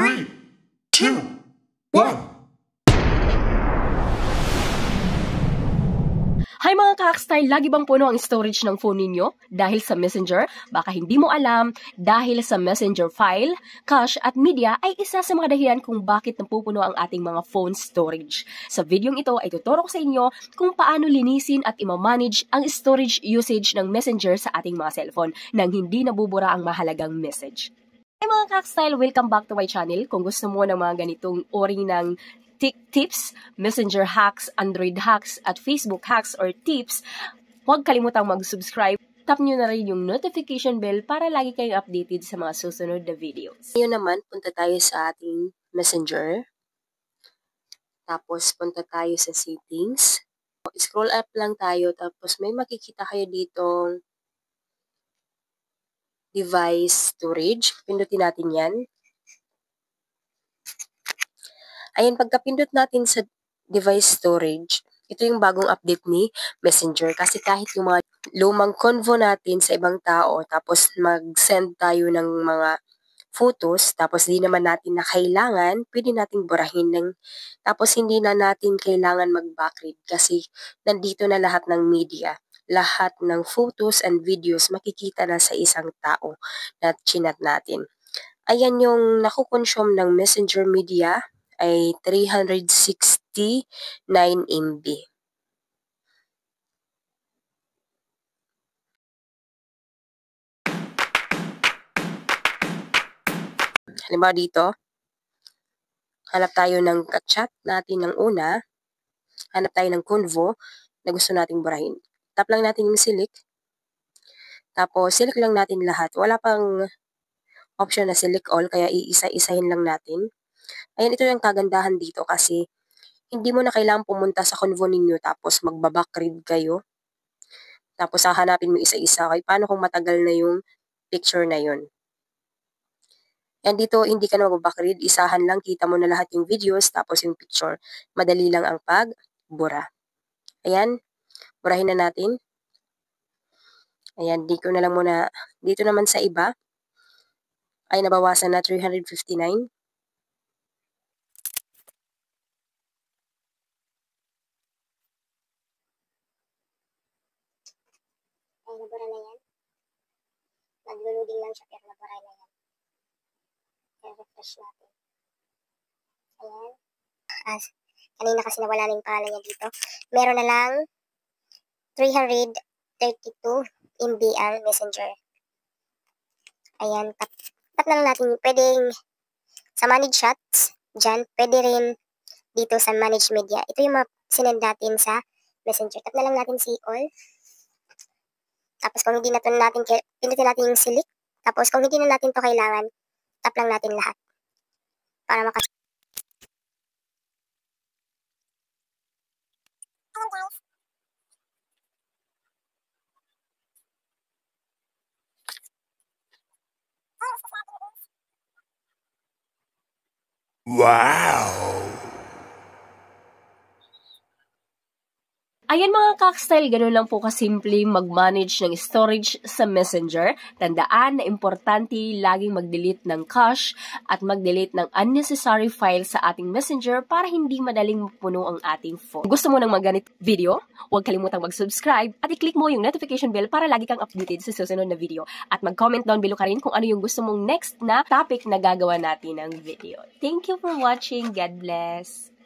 3, 2, 1. Hi mga ka-Hackstyle! Lagi bang puno ang storage ng phone ninyo? Dahil sa Messenger? Baka hindi mo alam, dahil sa Messenger file, cache at media ay isa sa mga dahilan kung bakit napupuno ang ating mga phone storage. Sa videong ito ay tuturo ko sa inyo kung paano linisin at i-manage ang storage usage ng Messenger sa ating mga cellphone nang hindi nabubura ang mahalagang message. Hey mga ka-Hackstyle! Welcome back to my channel. Kung gusto mo ng mga ganitong ori ng tips, Messenger hacks, Android hacks, at Facebook hacks or tips, huwag kalimutang mag-subscribe. Tap nyo na rin yung notification bell para lagi kayong updated sa mga susunod na videos. Ngayon naman, punta tayo sa ating Messenger. Tapos, punta tayo sa settings. Scroll up lang tayo. Tapos, may makikita kayo ditong device storage. Pindutin natin yan. Ayan, pagkapindot natin sa device storage, ito yung bagong update ni Messenger. Kasi kahit yung mga lumang convo natin sa ibang tao, tapos mag-send tayo ng mga photos, tapos di naman natin na kailangan, pwede nating burahin tapos hindi na natin kailangan mag-backread kasi nandito na lahat ng media. Lahat ng photos and videos makikita na sa isang tao na chinat natin. Ayan yung nakukonsume ng Messenger media ay 369 MB. Halimbawa dito, hanap tayo ng chat natin ng una, hanap tayo ng convo na gusto nating burahin. Tap lang natin yung select, tapos select lang natin lahat. Wala pang option na select all, kaya iisa-isahin lang natin. Ayan, ito yung kagandahan dito kasi hindi mo na kailangan pumunta sa convo ninyo tapos magbabackread kayo. Tapos hahanapin mo isa-isa. Kaya paano kung matagal na yung picture na yun? And dito, hindi ka na magbabackread. Isahan lang, kita mo na lahat yung videos tapos yung picture. Madali lang ang pagbura. Ayan, burahin na natin. Ayan, dito na lang muna. Dito naman sa iba, ay nabawasan na 359. Ay, nabura na yan. Nag-loading lang siya pero nabura na yan. Kaya refresh natin. Ayan. Kanina kasi nawala na yung pangalan niya dito. Meron na lang 332 MB ang Messenger. Ayan. Tap na lang natin. Pwedeng sa manage chats. Dyan. Pwede rin dito sa manage media. Ito yung sinend natin sa Messenger. Tap na lang natin si all. Tapos kung hindi na ito natin, pinutin natin yung select. Tapos kung hindi na natin to kailangan, tap lang natin lahat. Para makas... Wow! Ayan mga ka-Hackstyle, ganun lang po kasimple mag-manage ng storage sa Messenger. Tandaan na importante laging mag-delete ng cache at mag-delete ng unnecessary file sa ating Messenger para hindi madaling mapuno ang ating phone. Kung gusto mo ng mga ganit video, huwag kalimutang mag-subscribe at i-click mo yung notification bell para lagi kang updated sa susunod na video. At mag-comment down below ka rin kung ano yung gusto mong next na topic na gagawa natin ng video. Thank you for watching. God bless!